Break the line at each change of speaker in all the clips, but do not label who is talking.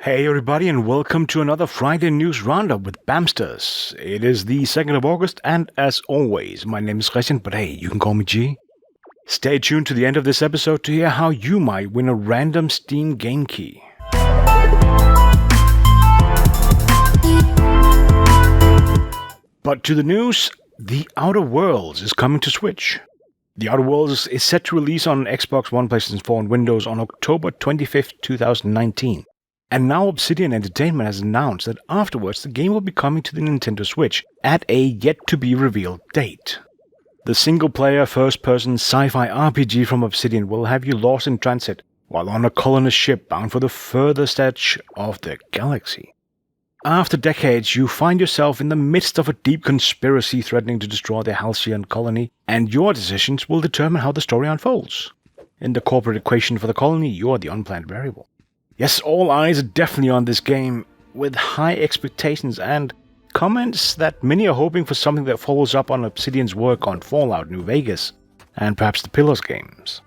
Hey everybody, and welcome to another Friday News Roundup with Bamsters. It is the 2nd of August, and as always, my name is Christian, but hey, you can call me G. Stay tuned to the end of this episode to hear how you might win a random Steam game key. But to the news, The Outer Worlds is coming to Switch. The Outer Worlds is set to release on Xbox One, PlayStation 4 and Windows on October 25th, 2019. And now Obsidian Entertainment has announced that afterwards the game will be coming to the Nintendo Switch at a yet-to-be-revealed date. The single-player, first-person sci-fi RPG from Obsidian will have you lost in transit while on a colonist ship bound for the furthest edge of the galaxy. After decades, you find yourself in the midst of a deep conspiracy threatening to destroy the Halcyon colony, and your decisions will determine how the story unfolds. In the corporate equation for the colony, you are the unplanned variable. Yes, all eyes are definitely on this game, with high expectations and comments that many are hoping for something that follows up on Obsidian's work on Fallout New Vegas, and perhaps the Pillars games.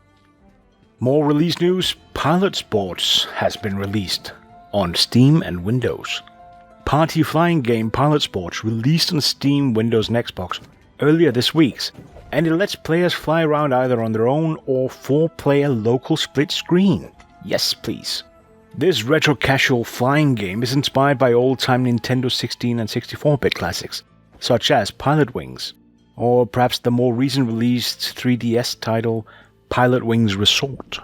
More release news: Pilot Sports has been released on Steam and Windows. Party flying game Pilot Sports released on Steam, Windows and Xbox earlier this week, and it lets players fly around either on their own or 4-player local split screen. Yes, please. This retro-casual flying game is inspired by old-time Nintendo 16 and 64-bit classics, such as Pilot Wings, or perhaps the more recent released 3DS title, Pilot Wings Resort.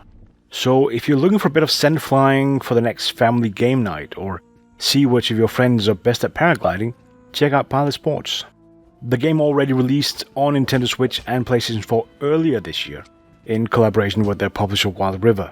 So if you're looking for a bit of scent flying for the next family game night, or see which of your friends are best at paragliding, check out Pilot Sports. The game already released on Nintendo Switch and PlayStation 4 earlier this year, in collaboration with their publisher Wild River.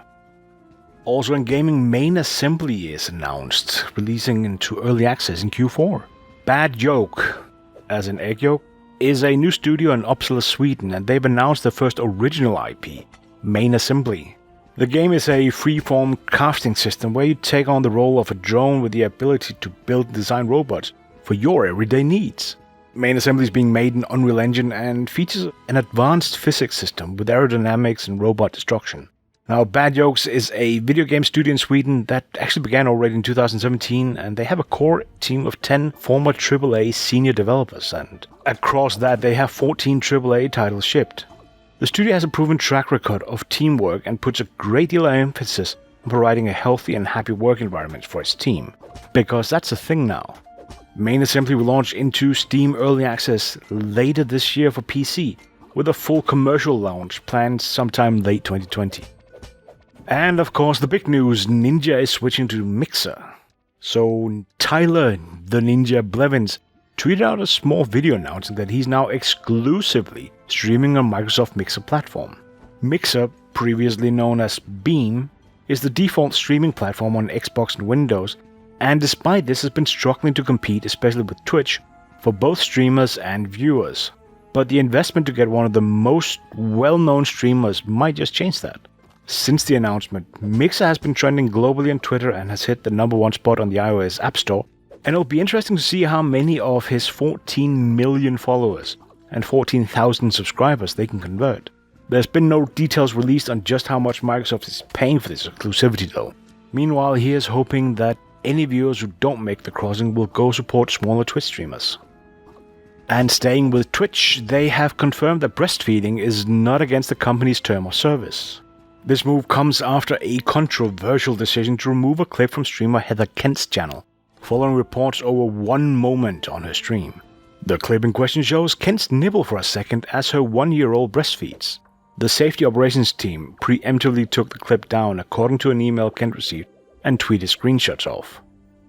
Also in gaming, Main Assembly is announced, releasing into early access in Q4. Bad Yolk, as in egg yolk, is a new studio in Uppsala, Sweden, and they've announced their first original IP, Main Assembly. The game is a free-form crafting system where you take on the role of a drone with the ability to build and design robots for your everyday needs. Main Assembly is being made in Unreal Engine and features an advanced physics system with aerodynamics and robot destruction. Now, Bad Yolks is a video game studio in Sweden that actually began already in 2017, and they have a core team of 10 former AAA senior developers, and across that they have 14 AAA titles shipped. The studio has a proven track record of teamwork and puts a great deal of emphasis on providing a healthy and happy work environment for its team, because that's a thing now. Main Assembly will launch into Steam Early Access later this year for PC, with a full commercial launch planned sometime late 2020. And of course, the big news: Ninja is switching to Mixer. So Tyler the Ninja Blevins tweeted out a small video announcing that he's now exclusively streaming on Microsoft Mixer platform. Mixer, previously known as Beam, is the default streaming platform on Xbox and Windows, and despite this has been struggling to compete, especially with Twitch, for both streamers and viewers. But the investment to get one of the most well-known streamers might just change that. Since the announcement, Mixer has been trending globally on Twitter and has hit the #1 spot on the iOS App Store, and it'll be interesting to see how many of his 14 million followers and 14,000 subscribers they can convert. There's been no details released on just how much Microsoft is paying for this exclusivity though. Meanwhile, he is hoping that any viewers who don't make the crossing will go support smaller Twitch streamers. And staying with Twitch, they have confirmed that Breastfeeding is not against the company's term of service. This move comes after a controversial decision to remove a clip from streamer Heather Kent's channel, following reports over one moment on her stream. The clip in question shows Kent's nibble for a second as her 1-year-old breastfeeds. The safety operations team preemptively took the clip down according to an email Kent received and tweeted screenshots of.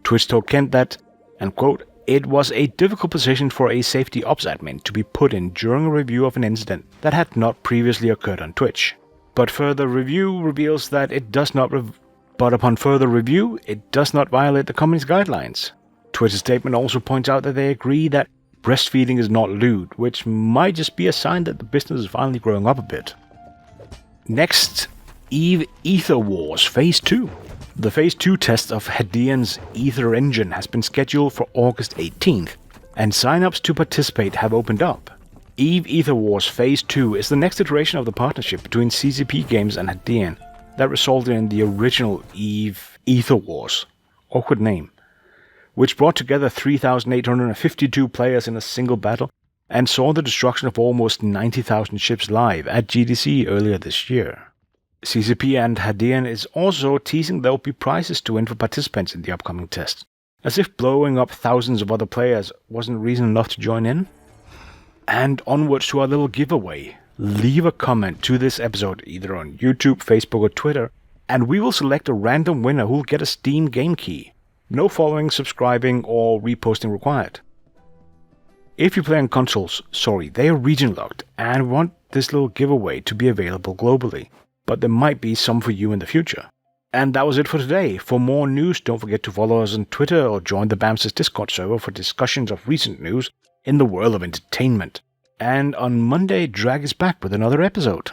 Twitch told Kent that, and quote, "It was a difficult position for a safety ops admin to be put in during a review of an incident that had not previously occurred on Twitch. But further review reveals that it does not upon further review, it does not violate the company's guidelines." Twitch's statement also points out that they agree that breastfeeding is not lewd, which might just be a sign that the business is finally growing up a bit. Next, Aether Wars Phase 2. The Phase 2 test of Hadean's Aether engine has been scheduled for August 18th, and sign-ups to participate have opened up. Aether Wars Phase 2 is the next iteration of the partnership between CCP Games and Hadean that resulted in the original Aether Wars, awkward name, which brought together 3,852 players in a single battle and saw the destruction of almost 90,000 ships live at GDC earlier this year. CCP and Hadean is also teasing there will be prizes to win for participants in the upcoming test, as if blowing up thousands of other players wasn't reason enough to join in. And onwards to our little giveaway. Leave a comment to this episode either on YouTube, Facebook or Twitter, and we will select a random winner who will get a Steam game key. No following, subscribing or reposting required. If you play on consoles, sorry, they are region locked and want this little giveaway to be available globally, but there might be some for you in the future. And that was it for today. For more news, don't forget to follow us on Twitter or join the BAMS's Discord server for discussions of recent news in the world of entertainment. And on Monday, Drag is back with another episode.